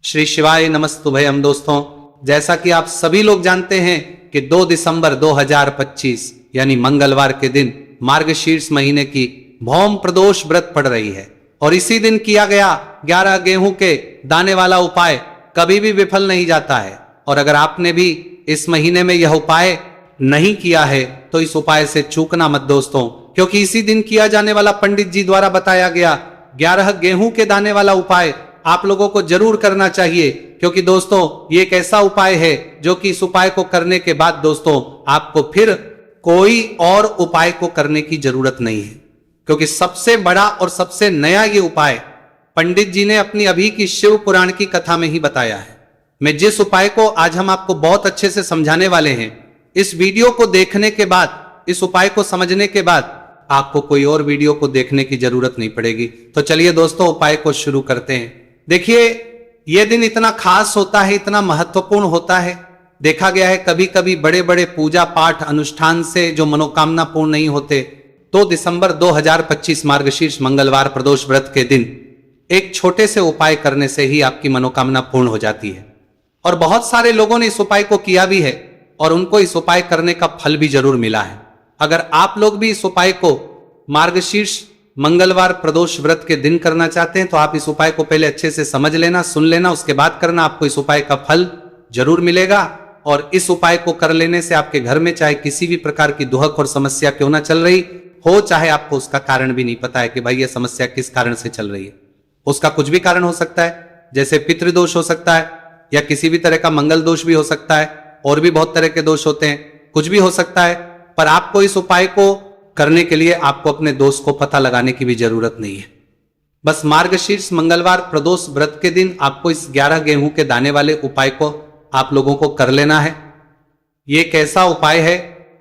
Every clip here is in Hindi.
श्री शिवाय नमस्तुभयम। दोस्तों, जैसा कि आप सभी लोग जानते हैं कि 2 दिसंबर 2025 यानी मंगलवार के दिन मार्गशीर्ष महीने की भौम प्रदोष व्रत पड़ रही है और इसी दिन किया गया 11 गेहूं के दाने वाला उपाय कभी भी विफल नहीं जाता है। और अगर आपने भी इस महीने में यह उपाय नहीं किया है तो इस उपाय से चूकना मत दोस्तों, क्योंकि इसी दिन किया जाने वाला पंडित जी द्वारा बताया गया 11 गेहूं के दाने वाला उपाय आप लोगों को जरूर करना चाहिए। क्योंकि दोस्तों, ये एक ऐसा उपाय है जो कि इस उपाय को करने के बाद दोस्तों आपको फिर कोई और उपाय को करने की जरूरत नहीं है, क्योंकि सबसे बड़ा और सबसे नया ये उपाय पंडित जी ने अपनी अभी की शिव पुराण की कथा में ही बताया है। मैं जिस उपाय को आज हम आपको बहुत अच्छे से समझाने वाले हैं, इस वीडियो को देखने के बाद, इस उपाय को समझने के बाद आपको कोई और वीडियो को देखने की जरूरत नहीं पड़ेगी। तो चलिए दोस्तों, उपाय को शुरू करते हैं। देखिए, यह दिन इतना खास होता है, इतना महत्वपूर्ण होता है। देखा गया है कभी कभी बड़े बड़े पूजा पाठ अनुष्ठान से जो मनोकामना पूर्ण नहीं होते, 2 दिसंबर 2025 मार्गशीर्ष मंगलवार प्रदोष व्रत के दिन एक छोटे से उपाय करने से ही आपकी मनोकामना पूर्ण हो जाती है। और बहुत सारे लोगों ने इस उपाय को किया भी है और उनको इस उपाय करने का फल भी जरूर मिला है। अगर आप लोग भी इस उपाय को मार्गशीर्ष मंगलवार प्रदोष व्रत के दिन करना चाहते हैं तो आप इस उपाय को पहले अच्छे से समझ लेना, सुन लेना, उसके बाद करना। आपको इस उपाय का फल जरूर मिलेगा और इस उपाय को कर लेने से आपके घर में चाहे किसी भी प्रकार की दुहक और समस्या क्यों ना चल रही हो, चाहे आपको उसका कारण भी नहीं पता है कि भाई ये समस्या किस कारण से चल रही है, उसका कुछ भी कारण हो सकता है। जैसे पितृदोष हो सकता है या किसी भी तरह का मंगल दोष भी हो सकता है, और भी बहुत तरह के दोष होते हैं, कुछ भी हो सकता है। पर आपको इस उपाय को करने के लिए आपको अपने दोष को पता लगाने की भी जरूरत नहीं है। बस मार्गशीर्ष मंगलवार प्रदोष व्रत के दिन आपको इस 11 गेहूं के दाने वाले उपाय को आप लोगों को कर लेना है। ये एक ऐसा उपाय है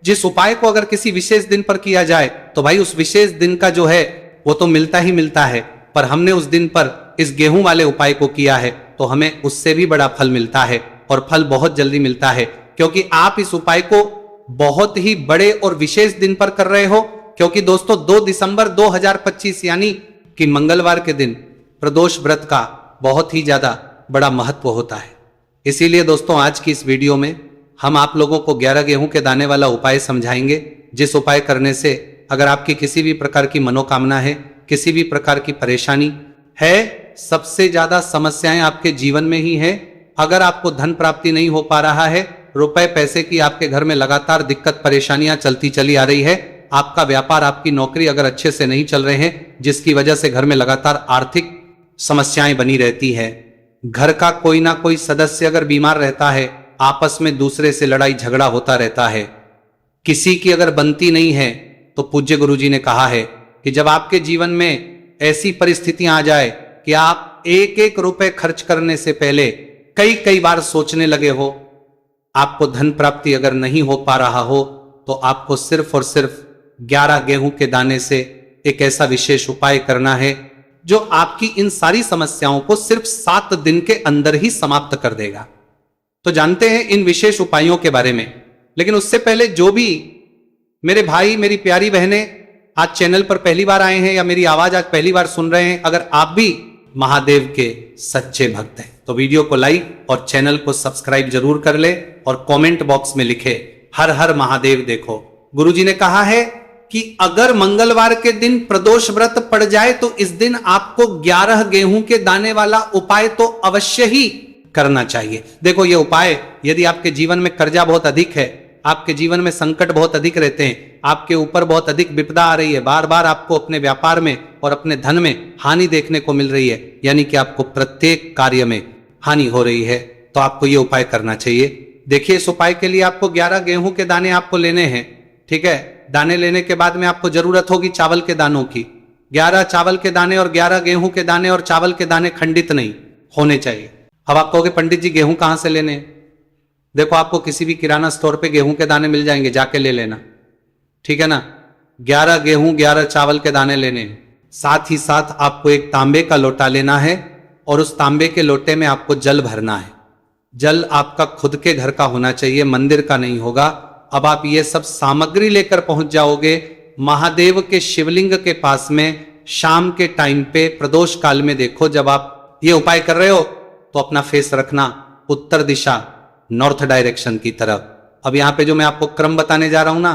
जिस उपाय को अगर किसी विशेष दिन पर किया जाए तो भाई उस विशेष दिन का जो है वो तो मिलता ही मिलता है, पर हमने उस दिन पर इस गेहूं वाले उपाय को किया है तो हमें उससे भी बड़ा फल मिलता है और फल बहुत जल्दी मिलता है। क्योंकि आप इस उपाय को बहुत ही बड़े और विशेष दिन पर कर रहे हो, क्योंकि दोस्तों 2 दिसंबर 2025 यानी कि मंगलवार के दिन प्रदोष व्रत का बहुत ही ज्यादा बड़ा महत्व होता है। इसीलिए दोस्तों आज की इस वीडियो में हम आप लोगों को 11 गेहूं के दाने वाला उपाय समझाएंगे, जिस उपाय करने से अगर आपकी किसी भी प्रकार की मनोकामना है, किसी भी प्रकार की परेशानी है, सबसे ज्यादा समस्याएं आपके जीवन में ही है। अगर आपको धन प्राप्ति नहीं हो पा रहा है, रुपए पैसे की आपके घर में लगातार दिक्कत परेशानियां चलती चली आ रही है, आपका व्यापार आपकी नौकरी अगर अच्छे से नहीं चल रहे हैं, जिसकी वजह से घर में लगातार आर्थिक समस्याएं बनी रहती है, घर का कोई ना कोई सदस्य अगर बीमार रहता है, आपस में दूसरे से लड़ाई झगड़ा होता रहता है, किसी की अगर बनती नहीं है, तो पूज्य गुरुजी ने कहा है कि जब आपके जीवन में ऐसी परिस्थितियां आ जाए कि आप एक एक रुपए खर्च करने से पहले कई बार सोचने लगे हो, आपको धन प्राप्ति अगर नहीं हो पा रहा हो, तो आपको सिर्फ और सिर्फ 11 गेहूं के दाने से एक ऐसा विशेष उपाय करना है जो आपकी इन सारी समस्याओं को सिर्फ 7 दिन के अंदर ही समाप्त कर देगा। तो जानते हैं इन विशेष उपायों के बारे में, लेकिन उससे पहले जो भी मेरे भाई मेरी प्यारी बहनें आज चैनल पर पहली बार आए हैं या मेरी आवाज आज पहली बार सुन रहे हैं, अगर आप भी महादेव के सच्चे भक्त हैं तो वीडियो को लाइक और चैनल को सब्सक्राइब जरूर कर ले और कमेंट बॉक्स में लिखे हर हर महादेव। देखो, गुरुजी ने कहा है कि अगर मंगलवार के दिन प्रदोष व्रत पड़ जाए तो इस दिन आपको 11 गेहूं के दाने वाला उपाय तो अवश्य ही करना चाहिए। देखो, ये उपाय यदि आपके जीवन में कर्जा बहुत अधिक है, आपके जीवन में संकट बहुत अधिक रहते हैं, आपके ऊपर बहुत अधिक विपदा आ रही है, बार बार आपको अपने व्यापार में और अपने धन में हानि देखने को मिल रही है, यानी कि आपको प्रत्येक कार्य में हानि हो रही है, तो आपको ये उपाय करना चाहिए। देखिए, इस उपाय के लिए आपको 11 गेहूं के दाने आपको लेने हैं, ठीक है। दाने लेने के बाद में आपको जरूरत होगी चावल के दानों की। 11 चावल के दाने और 11 गेहूं के दाने और चावल के दाने खंडित नहीं होने चाहिए। अब आप कहोगे पंडित जी गेहूं कहां से लेने? देखो, आपको किसी भी किराना स्टोर पे गेहूं के दाने मिल जाएंगे, जाके ले लेना, ठीक है ना। 11 गेहूं 11 चावल के दाने लेने, साथ ही साथ आपको एक तांबे का लोटा लेना है और उस तांबे के लोटे में आपको जल भरना है। जल आपका खुद के घर का होना चाहिए, मंदिर का नहीं होगा। अब आप ये सब सामग्री लेकर पहुंच जाओगे महादेव के शिवलिंग के पास में शाम के टाइम पे प्रदोष काल में। देखो, जब आप ये उपाय कर रहे हो तो अपना फेस रखना उत्तर दिशा, नॉर्थ डायरेक्शन की तरफ। अब यहां पे जो मैं आपको क्रम बताने जा रहा हूं ना,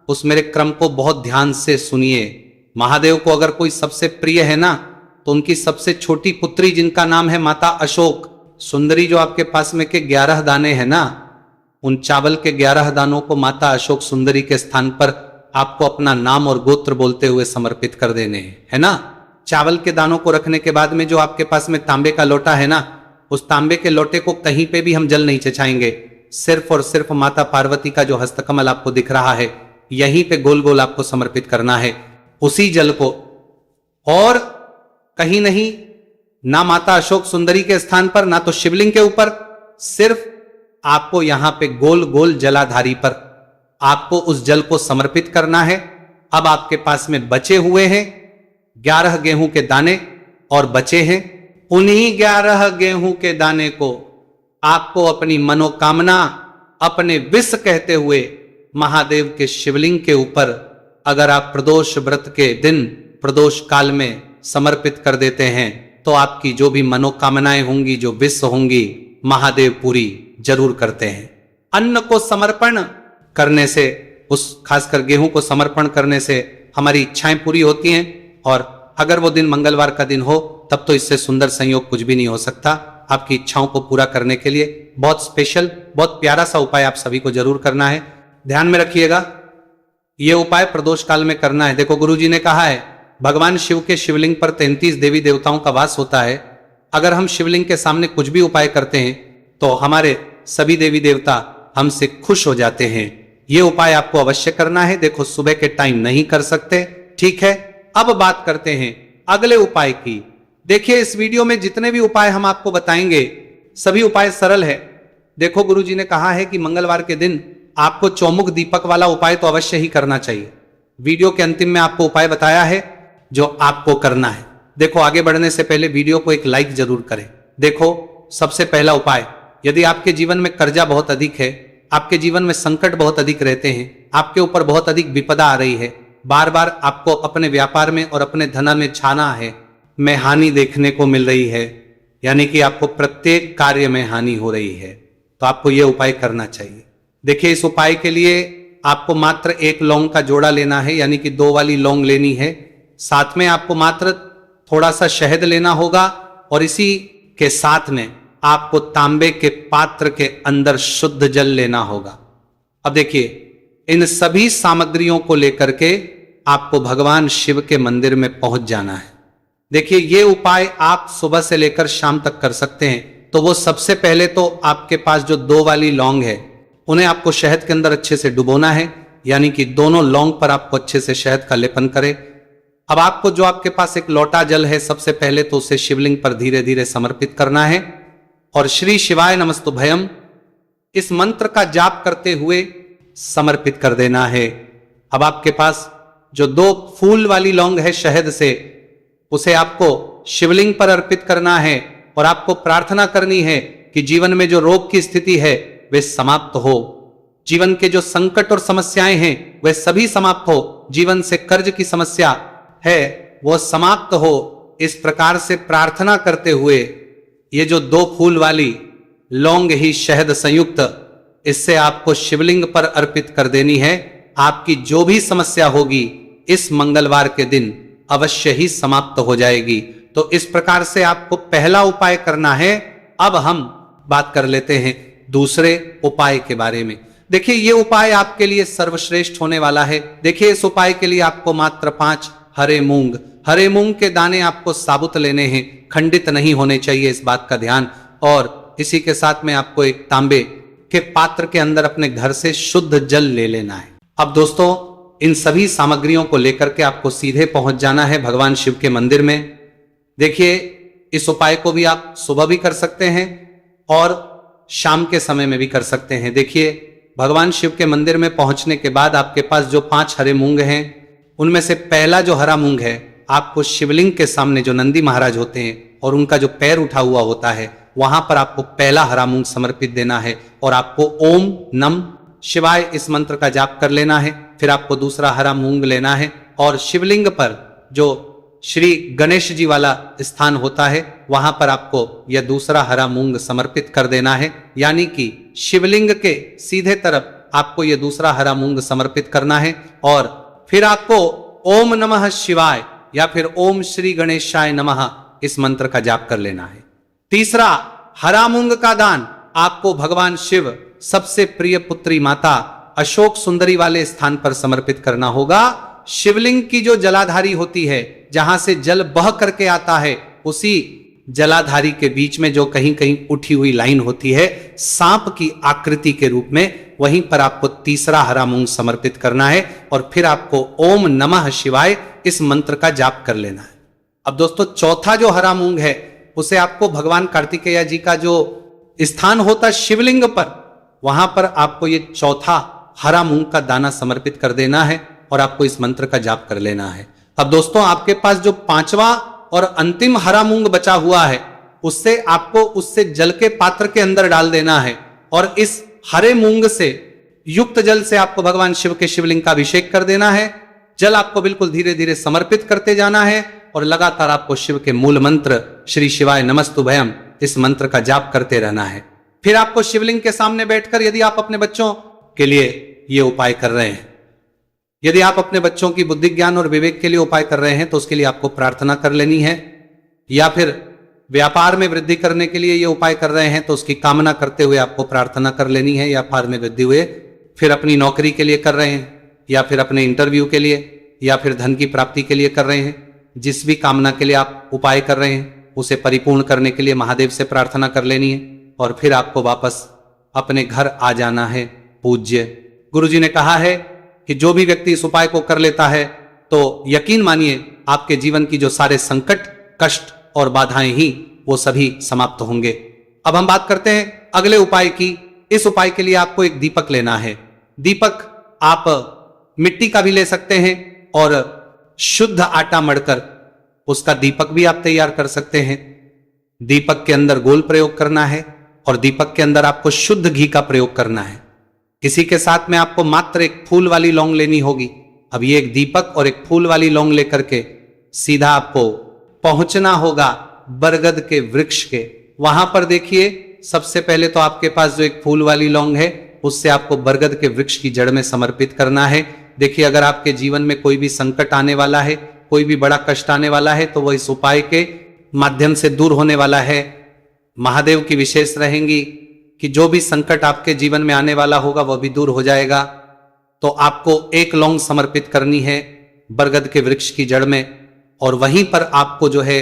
उस मेरे क्रम को बहुत ध्यान से सुनिए। महादेव को अगर कोई सबसे प्रिय है ना, तो उनकी सबसे छोटी पुत्री जिनका नाम है माता अशोक सुंदरी, जो आपके पास में के 11 दाने हैं ना, उन चावल के 11 दानों को माता अशोक सुंदरी के स्थान पर आपको अपना नाम और गोत्र बोलते हुए समर्पित कर देने हैं, है ना। चावल के दानों को रखने के बाद में जो आपके पास में तांबे का लोटा है ना, उस तांबे के लोटे को कहीं पे भी हम जल नहीं चचाएंगे, सिर्फ और सिर्फ माता पार्वती का जो हस्तकमल आपको दिख रहा है यहीं पे गोल गोल आपको समर्पित करना है उसी जल को, और कहीं नहीं, ना माता अशोक सुंदरी के स्थान पर, ना तो शिवलिंग के ऊपर, सिर्फ आपको यहां पे गोल गोल जलाधारी पर आपको उस जल को समर्पित करना है। अब आपके पास में बचे हुए हैं 11 गेहूं के दाने और बचे हैं, उन्हीं 11 गेहूं के दाने को आपको अपनी मनोकामना, अपने विष कहते हुए महादेव के शिवलिंग के ऊपर अगर आप प्रदोष व्रत के दिन प्रदोष काल में समर्पित कर देते हैं तो आपकी जो भी मनोकामनाएं होंगी, जो विष होंगी, महादेव पूरी जरूर करते हैं। अन्न को समर्पण करने से, उस खासकर गेहूं को समर्पण करने से हमारी इच्छाएं पूरी होती हैं, और अगर वो दिन मंगलवार का दिन हो तब तो इससे सुंदर संयोग कुछ भी नहीं हो सकता। आपकी इच्छाओं को पूरा करने के लिए बहुत स्पेशल, बहुत प्यारा सा उपाय आप सभी को जरूर करना है। ध्यान में रखिएगा, यह उपाय प्रदोष काल में करना है। देखो गुरुजी ने कहा है भगवान शिव के शिवलिंग पर 33 देवी देवताओं का वास होता है। अगर हम शिवलिंग के सामने कुछ भी उपाय करते हैं तो हमारे सभी देवी देवता हमसे खुश हो जाते हैं। ये उपाय आपको अवश्य करना है। देखो सुबह के टाइम नहीं कर सकते, ठीक है। अब बात करते हैं अगले उपाय की। देखिए इस वीडियो में जितने भी उपाय हम आपको बताएंगे सभी उपाय सरल है। देखो गुरुजी ने कहा है कि मंगलवार के दिन आपको चौमुख दीपक वाला उपाय तो अवश्य ही करना चाहिए। वीडियो के अंतिम में आपको उपाय बताया है जो आपको करना है। देखो आगे बढ़ने से पहले वीडियो को एक लाइक जरूर करें। देखो सबसे पहला उपाय, यदि आपके जीवन में कर्जा बहुत अधिक है, आपके जीवन में संकट बहुत अधिक रहते हैं, आपके ऊपर बहुत अधिक विपदा आ रही है, बार बार आपको अपने व्यापार में और अपने धन में छाना है, में हानि देखने को मिल रही है, यानी कि आपको प्रत्येक कार्य में हानि हो रही है, तो आपको यह उपाय करना चाहिए। देखिए इस उपाय के लिए आपको मात्र 1 लौंग का जोड़ा लेना है, यानी कि 2 वाली लौंग लेनी है। साथ में आपको मात्र थोड़ा सा शहद लेना होगा, और इसी के साथ में आपको तांबे के पात्र के अंदर शुद्ध जल लेना होगा। अब देखिए इन सभी सामग्रियों को लेकर के आपको भगवान शिव के मंदिर में पहुंच जाना है। देखिए ये उपाय आप सुबह से लेकर शाम तक कर सकते हैं। तो वो सबसे पहले तो आपके पास जो 2 वाली लौंग है उन्हें आपको शहद के अंदर अच्छे से डुबोना है, यानी कि दोनों लौंग पर आपको अच्छे से शहद का लेपन करें। अब आपको जो आपके पास एक लोटा जल है, सबसे पहले तो उसे शिवलिंग पर धीरे धीरे समर्पित करना है, और श्री शिवाय नमस्तुभयम इस मंत्र का जाप करते हुए समर्पित कर देना है। अब आपके पास जो 2 फूल वाली लौंग है शहद से, उसे आपको शिवलिंग पर अर्पित करना है, और आपको प्रार्थना करनी है कि जीवन में जो रोग की स्थिति है वे समाप्त हो, जीवन के जो संकट और समस्याएं हैं वे सभी समाप्त हो, जीवन से कर्ज की समस्या है वो समाप्त हो। इस प्रकार से प्रार्थना करते हुए ये जो 2 फूल वाली लौंग ही शहद संयुक्त, इससे आपको शिवलिंग पर अर्पित कर देनी है। आपकी जो भी समस्या होगी इस मंगलवार के दिन अवश्य ही समाप्त हो जाएगी। तो इस प्रकार से आपको पहला उपाय करना है। अब हम बात कर लेते हैं दूसरे उपाय के बारे में। देखिए ये उपाय आपके लिए सर्वश्रेष्ठ होने वाला है। देखिए इस उपाय के लिए आपको मात्र 5 हरे मूंग के दाने आपको साबुत लेने हैं, खंडित नहीं होने चाहिए, इस बात का ध्यान। और इसी के साथ में आपको एक तांबे के पात्र के अंदर अपने घर से शुद्ध जल ले लेना है। अब दोस्तों इन सभी सामग्रियों को लेकर के आपको सीधे पहुंच जाना है भगवान शिव के मंदिर में। देखिए इस उपाय को भी आप सुबह भी कर सकते हैं और शाम के समय में भी कर सकते हैं। देखिए भगवान शिव के मंदिर में पहुंचने के बाद आपके पास जो 5 हरे मूंग हैं, उनमें से पहला जो हरा मूंग है आपको शिवलिंग के सामने जो नंदी महाराज होते हैं और उनका जो पैर उठा हुआ होता है वहां पर आपको पहला हरा मूंग समर्पित देना है, और आपको ओम नम शिवाय इस मंत्र का जाप कर लेना है। फिर आपको दूसरा हरा मूंग लेना है और शिवलिंग पर जो श्री गणेश जी वाला स्थान होता है, वहां पर आपको यह दूसरा हरा मूंग समर्पित कर देना है। यानी कि शिवलिंग के सीधे तरफ आपको यह दूसरा हरा मूंग समर्पित करना है और फिर आपको ओम नमः शिवाय या फिर ओम श्री गणेशाय नमः इस मंत्र का जाप कर लेना है। तीसरा, हरा मूंग का दान आपको भगवान शिव सबसे प्रिय पुत्री माता अशोक सुंदरी वाले स्थान पर समर्पित करना होगा। शिवलिंग की जो जलाधारी होती है, जहां से जल बह करके आता है, उसी जलाधारी के बीच में जो कहीं कहीं उठी हुई लाइन होती है सांप की आकृति के रूप में, वहीं पर आपको तीसरा हरा मूंग समर्पित करना है और फिर आपको ओम नमः शिवाय इस मंत्र का जाप कर लेना है। अब दोस्तों, चौथा जो हरा मूंग है उसे आपको भगवान कार्तिकेय जी का जो स्थान होता शिवलिंग पर, वहां पर आपको ये चौथा हरा मूंग का दाना समर्पित कर देना है और आपको इस मंत्र का जाप कर लेना है। अब दोस्तों, आपके पास जो पांचवा और अंतिम हरा मूंग बचा हुआ है, उससे जल के पात्र के अंदर डाल देना है और इस हरे मूंग से युक्त जल से आपको भगवान शिव के शिवलिंग का अभिषेक कर देना है। जल आपको बिल्कुल धीरे धीरे समर्पित करते जाना है और लगातार आपको शिव के मूल मंत्र श्री शिवाय नमस्तुभयम इस मंत्र का जाप करते रहना है। फिर आपको शिवलिंग के सामने बैठकर, यदि आप अपने बच्चों के लिए ये उपाय कर रहे हैं, यदि आप अपने बच्चों की बुद्धि ज्ञान और विवेक के लिए उपाय कर रहे हैं, तो उसके लिए आपको प्रार्थना कर लेनी है। या फिर व्यापार में वृद्धि करने के लिए ये उपाय कर रहे हैं, तो उसकी कामना करते हुए आपको प्रार्थना कर लेनी है। व्यापार में वृद्धि हुए, फिर अपनी नौकरी के लिए कर रहे हैं, या फिर अपने इंटरव्यू के लिए, या फिर धन की प्राप्ति के लिए कर रहे हैं, जिस भी कामना के लिए आप उपाय कर रहे हैं उसे परिपूर्ण करने के लिए महादेव से प्रार्थना कर लेनी है और फिर आपको वापस अपने घर आ जाना है। पूज्य गुरुजी ने कहा है कि जो भी व्यक्ति इस उपाय को कर लेता है, तो यकीन मानिए आपके जीवन की जो सारे संकट, कष्ट और बाधाएं ही वो सभी समाप्त होंगे। अब हम बात करते हैं अगले उपाय की। इस उपाय के लिए आपको एक दीपक लेना है। दीपक आप मिट्टी का भी ले सकते हैं और शुद्ध आटा मढ़कर उसका दीपक भी आप तैयार कर सकते हैं। दीपक के अंदर गोल प्रयोग करना है और दीपक के अंदर आपको शुद्ध घी का प्रयोग करना है। इसी के साथ में आपको मात्र एक फूल वाली लौंग लेनी होगी। अब ये एक दीपक और एक फूल वाली लौंग लेकर के सीधा आपको पहुंचना होगा बरगद के वृक्ष के। वहां पर देखिए, सबसे पहले तो आपके पास जो एक फूल वाली लौंग है उससे आपको बरगद के वृक्ष की जड़ में समर्पित करना है। देखिए, अगर आपके जीवन में कोई भी संकट आने वाला है, कोई भी बड़ा कष्ट आने वाला है, तो वह इस उपाय के माध्यम से दूर होने वाला है। महादेव की विशेष रहेंगी कि जो भी संकट आपके जीवन में आने वाला होगा वह भी दूर हो जाएगा। तो आपको एक लौंग समर्पित करनी है बरगद के वृक्ष की जड़ में और वहीं पर आपको जो है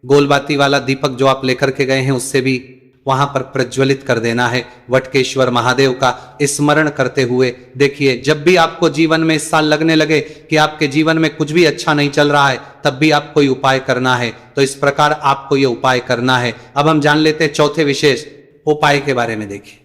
गोलबाती वाला दीपक जो आप लेकर के गए हैं उससे भी वहां पर प्रज्वलित कर देना है वटकेश्वर महादेव का स्मरण करते हुए। देखिए, जब भी आपको जीवन में इस साल लगने लगे कि आपके जीवन में कुछ भी अच्छा नहीं चल रहा है, तब भी आपको ये उपाय करना है। तो इस प्रकार आपको ये उपाय करना है। अब हम जान लेते हैं चौथे विशेष उपाय के बारे में। देखिए,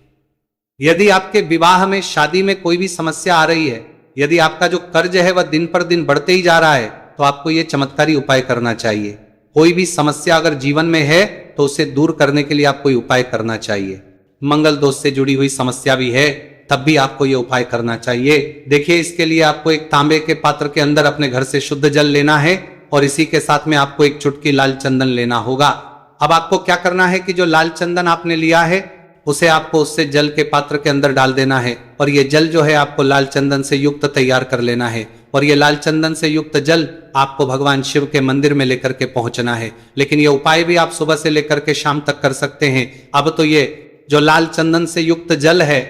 यदि आपके विवाह में, शादी में कोई भी समस्या आ रही है, यदि आपका जो कर्ज है वह दिन पर दिन बढ़ते ही जा रहा है, तो आपको ये चमत्कारी उपाय करना चाहिए। कोई भी समस्या अगर जीवन में है तो उसे दूर करने के लिए आपको ये उपाय करना चाहिए। मंगल दोष से जुड़ी हुई समस्या भी है, तब भी आपको ये उपाय करना चाहिए। देखिए, इसके लिए आपको एक तांबे के पात्र के अंदर अपने घर से शुद्ध जल लेना है और इसी के साथ में आपको एक चुटकी लाल चंदन लेना होगा। अब आपको क्या करना है कि जो लाल चंदन आपने लिया है उसे आपको उससे जल के पात्र के अंदर डाल देना है और ये जल जो है आपको लाल चंदन से युक्त तैयार कर लेना है और ये लाल चंदन से युक्त जल आपको भगवान शिव के मंदिर में लेकर के पहुंचना है। लेकिन ये उपाय भी आप सुबह से लेकर के शाम तक कर सकते हैं। अब तो ये जो लाल चंदन से युक्त जल है,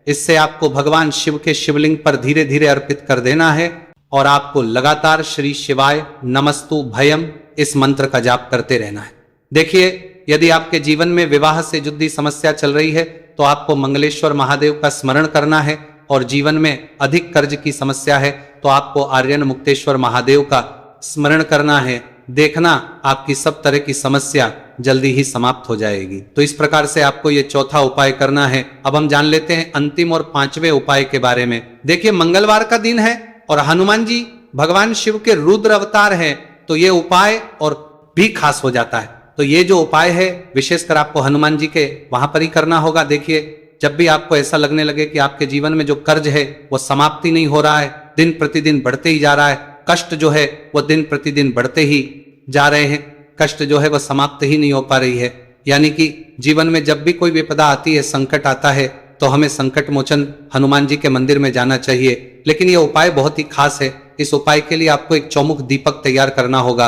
इससे आपको भगवान शिव के शिवलिंग पर धीरे धीरे अर्पित कर देना है और आपको लगातार श्री शिवाय नमस्तु भयम इस मंत्र का जाप करते रहना है। देखिए, यदि आपके जीवन में विवाह से जुड़ी समस्या चल रही है तो आपको मंगलेश्वर महादेव का स्मरण करना है और जीवन में अधिक कर्ज की समस्या है तो आपको आर्यन मुक्तेश्वर महादेव का स्मरण करना है। देखना, आपकी सब तरह की समस्या जल्दी ही समाप्त हो जाएगी। तो इस प्रकार से आपको ये चौथा उपाय करना है। अब हम जान लेते हैं अंतिम और पांचवें उपाय के बारे में। देखिए, मंगलवार का दिन है और हनुमान जी भगवान शिव के रुद्र अवतार हैं, तो ये उपाय और भी खास हो जाता है। तो ये जो उपाय है विशेषकर आपको हनुमान जी के वहां पर ही करना होगा। देखिए, जब भी आपको ऐसा लगने लगे कि आपके जीवन में जो कर्ज है वो समाप्ति नहीं हो रहा है, दिन प्रतिदिन बढ़ते ही जा रहा है, कष्ट जो है वो दिन प्रतिदिन बढ़ते ही जा रहे हैं, कष्ट जो है वह समाप्त ही नहीं हो पा रही है। यानी कि जीवन में जब भी कोई विपदा आती है, संकट आता है, तो हमें संकट मोचन हनुमान जी के मंदिर में जाना चाहिए। लेकिन यह उपाय बहुत ही खास है। इस उपाय के लिए आपको एक चौमुख दीपक तैयार करना होगा।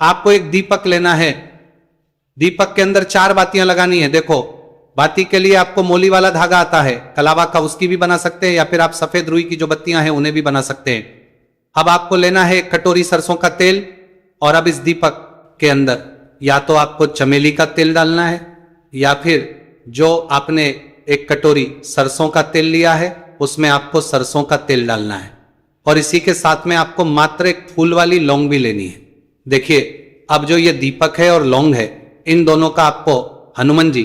आपको एक दीपक लेना है, दीपक के अंदर 4 बातियां लगानी है। देखो, बाती के लिए आपको मोली वाला धागा आता है, कलावा का, उसकी भी बना सकते हैं, या फिर आप सफेद रुई की जो बत्तियां हैं उन्हें भी बना सकते हैं। अब आपको लेना है 1 कटोरी सरसों का तेल, और अब इस दीपक के अंदर या तो आपको चमेली का तेल डालना है, या फिर जो आपने 1 कटोरी सरसों का तेल लिया है उसमें आपको सरसों का तेल डालना है। और इसी के साथ में आपको मात्र एक फूल वाली लौंग भी लेनी है। देखिए, अब जो ये दीपक है और लौंग है, इन दोनों का आपको हनुमान जी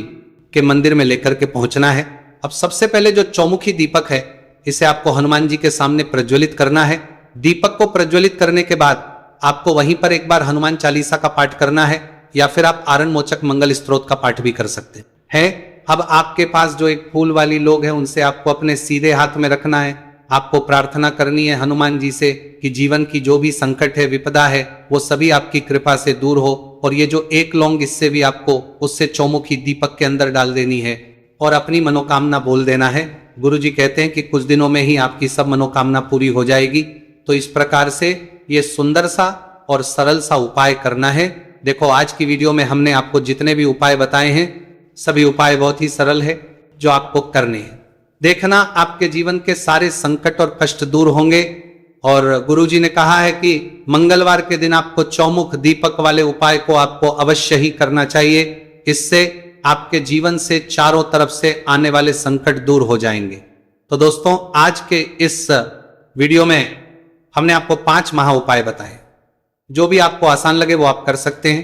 के मंदिर में लेकर के पहुंचना है। अब सबसे पहले जो चौमुखी दीपक है, इसे आपको हनुमान जी के सामने प्रज्वलित करना है। दीपक को प्रज्वलित करने के बाद आपको वहीं पर एक बार हनुमान चालीसा का पाठ करना है, या फिर आप आरण मोचक मंगल स्तोत्र का पाठ भी कर सकते हैं। अब आपके पास जो एक फूल वाली लोग है, उनसे आपको अपने सीधे हाथ में रखना है। आपको प्रार्थना करनी है हनुमान जी से कि जीवन की जो भी संकट है, विपदा है, वो सभी आपकी कृपा से दूर हो। और ये जो 1 लौंग, इससे भी आपको उससे चौमुखी दीपक के अंदर डाल देनी है और अपनी मनोकामना बोल देना है। गुरु जी कहते हैं कि कुछ दिनों में ही आपकी सब मनोकामना पूरी हो जाएगी। तो इस प्रकार से ये सुंदर सा और सरल सा उपाय करना है। देखो, आज की वीडियो में हमने आपको जितने भी उपाय बताए हैं, सभी उपाय बहुत ही सरल है जो आपको करने हैं। देखना, आपके जीवन के सारे संकट और कष्ट दूर होंगे। और गुरुजी ने कहा है कि मंगलवार के दिन आपको चौमुख दीपक वाले उपाय को आपको अवश्य ही करना चाहिए। इससे आपके जीवन से चारों तरफ से आने वाले संकट दूर हो जाएंगे। तो दोस्तों, आज के इस वीडियो में हमने आपको 5 महा उपाय बताए। जो भी आपको आसान लगे वो आप कर सकते हैं।